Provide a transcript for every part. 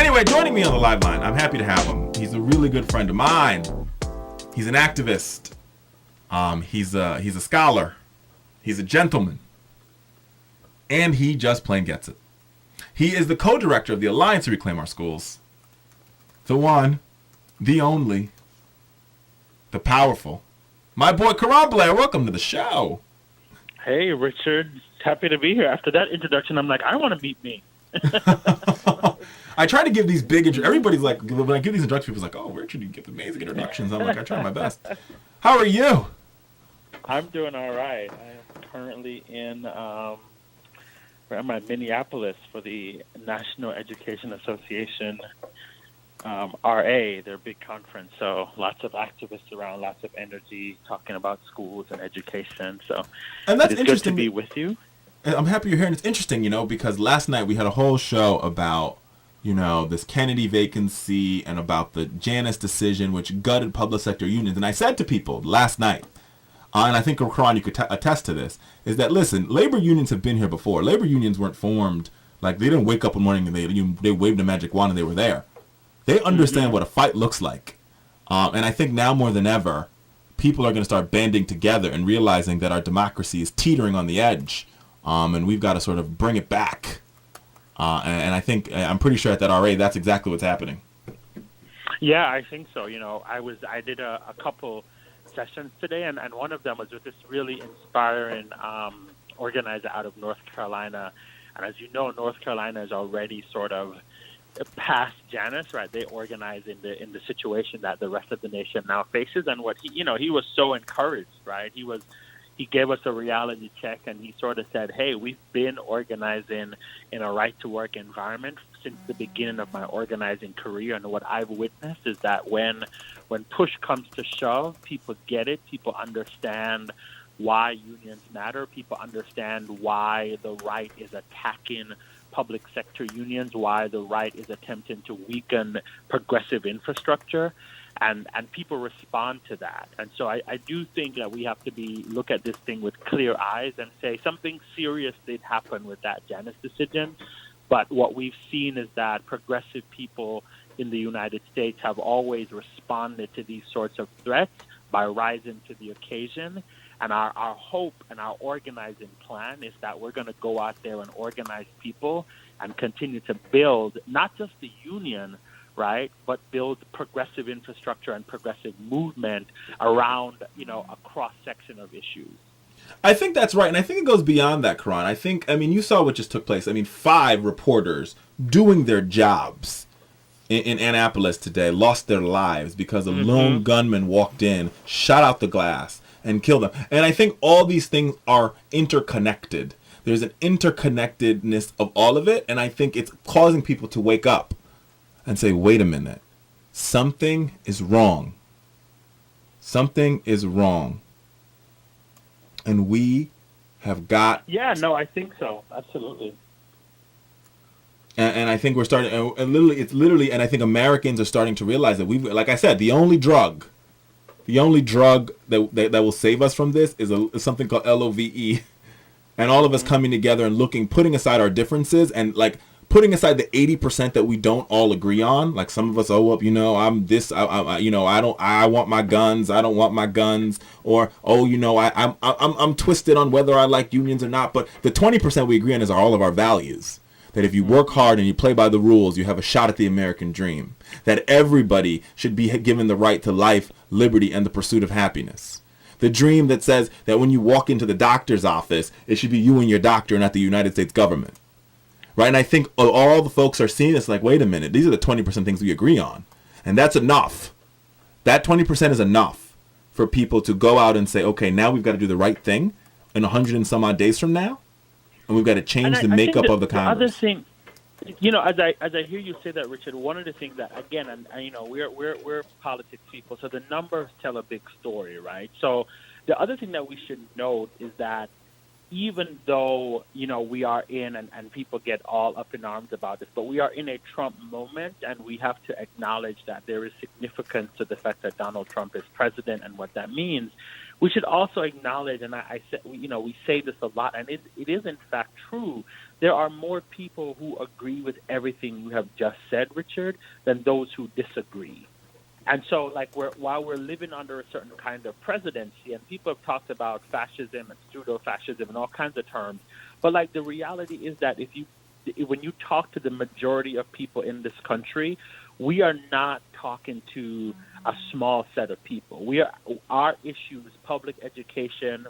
Anyway, joining me on the live line, I'm happy to have him. He's a really good friend of mine. He's an activist. He's a scholar. He's a gentleman. And he just plain gets it. He is the co-director of the Alliance to Reclaim Our Schools. The one, the only, the powerful. My boy Keron Blair, welcome to the show. Hey, Richard. Happy to be here. After that introduction, I'm like, I want to meet me. I try to give these big everybody's like, when I give these introductions, people's like, oh, Richard, you give amazing introductions. I'm like, I try my best. How are you? I'm doing all right. I am currently in where am I? Minneapolis for the National Education Association, RA, their big conference. So lots of activists around, lots of energy, talking about schools and education. So and that's it's interesting. Good to be with you. I'm happy you're here, and it's interesting, because last night we had a whole show about, this Kennedy vacancy and about the Janus decision, which gutted public sector unions. And I said to people last night, and I think, Keron, you could attest to this, is that, listen, labor unions have been here before. Labor unions weren't formed, like, they didn't wake up one morning and they waved a magic wand and they were there. They understand what a fight looks like. And I think now more than ever, people are going to start banding together and realizing that our democracy is teetering on the edge. And we've got to sort of bring it back. And I think, I'm pretty sure at that RA, that's exactly what's happening. Yeah, I think so. I did a couple sessions today, and one of them was with this really inspiring organizer out of North Carolina. And as you know, North Carolina is already sort of past Janus, right? They organize in the situation that the rest of the nation now faces. And what he was so encouraged, right? He gave us a reality check, and he sort of said, hey, we've been organizing in a right-to-work environment since the beginning of my organizing career. And what I've witnessed is that when push comes to shove, people get it. People understand why unions matter. People understand why the right is attacking public sector unions, why the right is attempting to weaken progressive infrastructure. And people respond to that. And so I do think that we have to look at this thing with clear eyes and say something serious did happen with that Janus decision. But what we've seen is that progressive people in the United States have always responded to these sorts of threats by rising to the occasion. And our hope and our organizing plan is that we're going to go out there and organize people and continue to build not just the union, right, but build progressive infrastructure and progressive movement around, a cross-section of issues. I think that's right, and I think it goes beyond that, Keron. You saw what just took place. 5 reporters doing their jobs in Annapolis today lost their lives because a lone gunman walked in, shot out the glass, and killed them. And I think all these things are interconnected. There's an interconnectedness of all of it, and I think it's causing people to wake up and say, wait a minute, something is wrong. Something is wrong. And we have got... Yeah, no, I think so. Absolutely. And I think we're starting... And I think Americans are starting to realize that we've... Like I said, the only drug that will save us from this is something called LOVE. And all of us coming together and putting aside our differences and, putting aside the 80% that we don't all agree on, like some of us, I'm this, I want my guns, I don't want my guns, or, I'm twisted on whether I like unions or not. But the 20% we agree on is all of our values. That if you work hard and you play by the rules, you have a shot at the American dream. That everybody should be given the right to life, liberty, and the pursuit of happiness. The dream that says that when you walk into the doctor's office, it should be you and your doctor, not the United States government. Right, and I think all the folks are seeing this like, wait a minute, these are the 20% things we agree on. And that's enough. That 20% is enough for people to go out and say, okay, now we've got to do the right thing in 100 and some odd days from now. And we've got to change the makeup of the Congress. The other thing, as I hear you say that, Richard, one of the things that, again, and we're politics people, so the numbers tell a big story, right? So the other thing that we should note is that even though, we are in, and people get all up in arms about this, but we are in a Trump moment, and we have to acknowledge that there is significance to the fact that Donald Trump is president and what that means. we should also acknowledge, and I said, we say this a lot, and it is in fact true. There are more people who agree with everything you have just said, Richard, than those who disagree. And so, like, while we're living under a certain kind of presidency, and people have talked about fascism and pseudo-fascism and all kinds of terms, but like the reality is that when you talk to the majority of people in this country, we are not talking to a small set of people. Our issues, public education,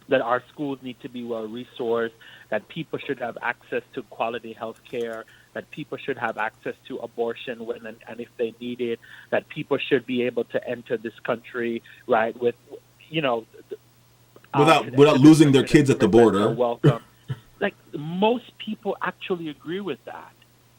that our schools need to be well-resourced, that people should have access to quality health care, that people should have access to abortion when and if they need it, that people should be able to enter this country, right, with, without losing their kids at the border. Welcome. Like, most people actually agree with that.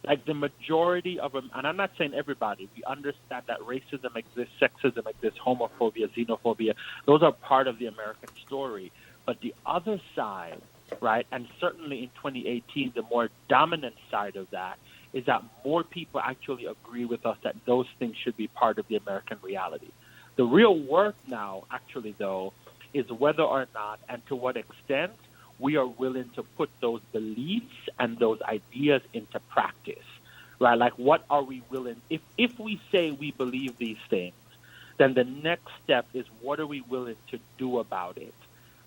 Like, the majority of them, and I'm not saying everybody, we understand that racism exists, sexism exists, homophobia, xenophobia. Those are part of the American story. But the other side, right, and certainly in 2018, the more dominant side of that is that more people actually agree with us that those things should be part of the American reality. The real work now, actually, though, is whether or not and to what extent we are willing to put those beliefs and those ideas into practice, right? Like, what are we willing, if we say we believe these things, then the next step is what are we willing to do about it,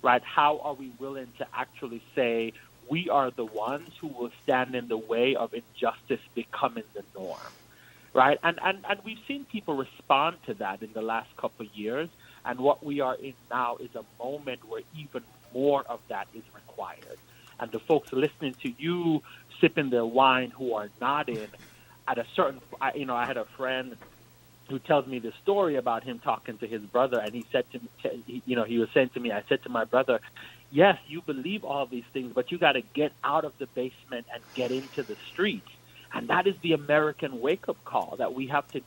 right? How are we willing to actually say we are the ones who will stand in the way of injustice becoming the norm, right? And we've seen people respond to that in the last couple of years, and what we are in now is a moment where even more of that is required. And the folks listening to you sipping their wine who are nodding at a certain, I had a friend who tells me the story about him talking to his brother, and he said to me, he was saying to me, I said to my brother, yes, you believe all these things, but you got to get out of the basement and get into the streets. And that is the American wake-up call, that we have to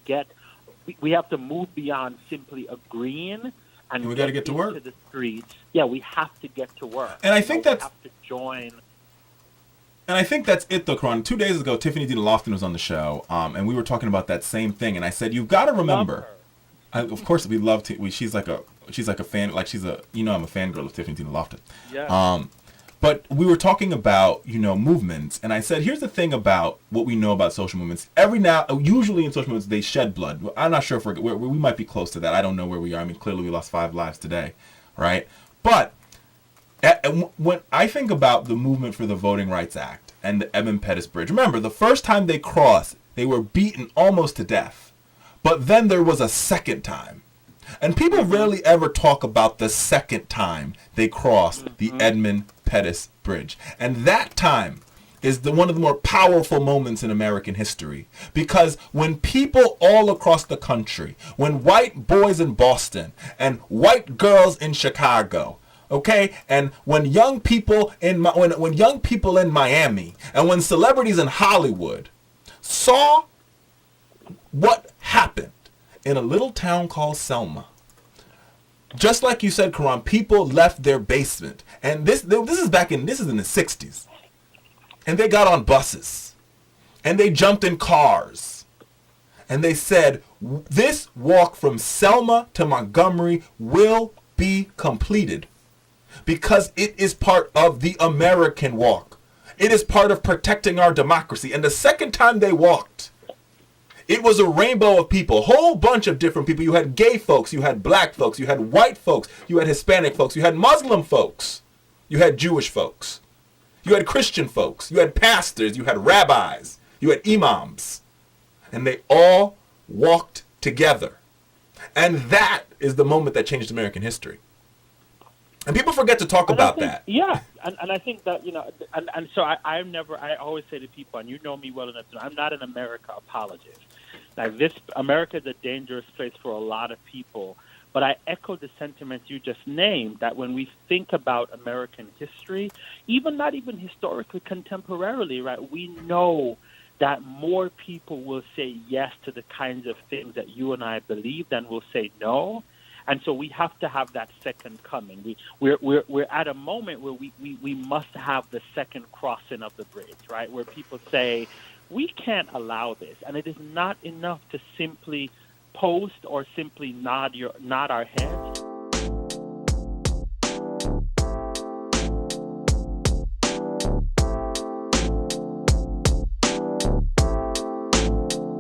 move beyond simply agreeing. And we got to get to work. To the streets. Yeah, we have to get to work. And I think that's... We have to join. And I think that's it, though, Keron. 2 days ago, Tiffany D. Lofton was on the show, and we were talking about that same thing. And I said, you've got to remember... of course, we love... she's like a fan... Like, she's a... I'm a fangirl of Tiffany D. Lofton. Yeah. But we were talking about, movements. And I said, here's the thing about what we know about social movements. Usually in social movements, they shed blood. I'm not sure if we might be close to that. I don't know where we are. I mean, clearly we lost 5 lives today, right? But when I think about the movement for the Voting Rights Act and the Edmund Pettus Bridge, remember, the first time they crossed, they were beaten almost to death. But then there was a second time. And people rarely ever talk about the second time they crossed the Edmund Pettus Bridge. And that time is one of the more powerful moments in American history. Because when people all across the country, when white boys in Boston and white girls in Chicago, okay, and when young people in Miami and when celebrities in Hollywood saw what happened in a little town called Selma. Just like you said, Keron, people left their basement. And this is in the 60s. And they got on buses. And they jumped in cars. And they said, this walk from Selma to Montgomery will be completed. Because it is part of the American walk. It is part of protecting our democracy. And the second time they walked, it was a rainbow of people, a whole bunch of different people. You had gay folks, you had black folks, you had white folks, you had Hispanic folks, you had Muslim folks, you had Jewish folks, you had Christian folks, you had pastors, you had rabbis, you had imams. And they all walked together. And that is the moment that changed American history. And people forget to talk about that. Yeah, and I think that, and so I always say to people, and you know me well enough to know, I'm not an America apologist. Like, America is a dangerous place for a lot of people. But I echo the sentiments you just named, that when we think about American history, not even historically, contemporarily, right, we know that more people will say yes to the kinds of things that you and I believe than will say no. And so we have to have that second coming. We're at a moment where we must have the second crossing of the bridge, right, where people say, we can't allow this. And it is not enough to simply post or simply nod our head.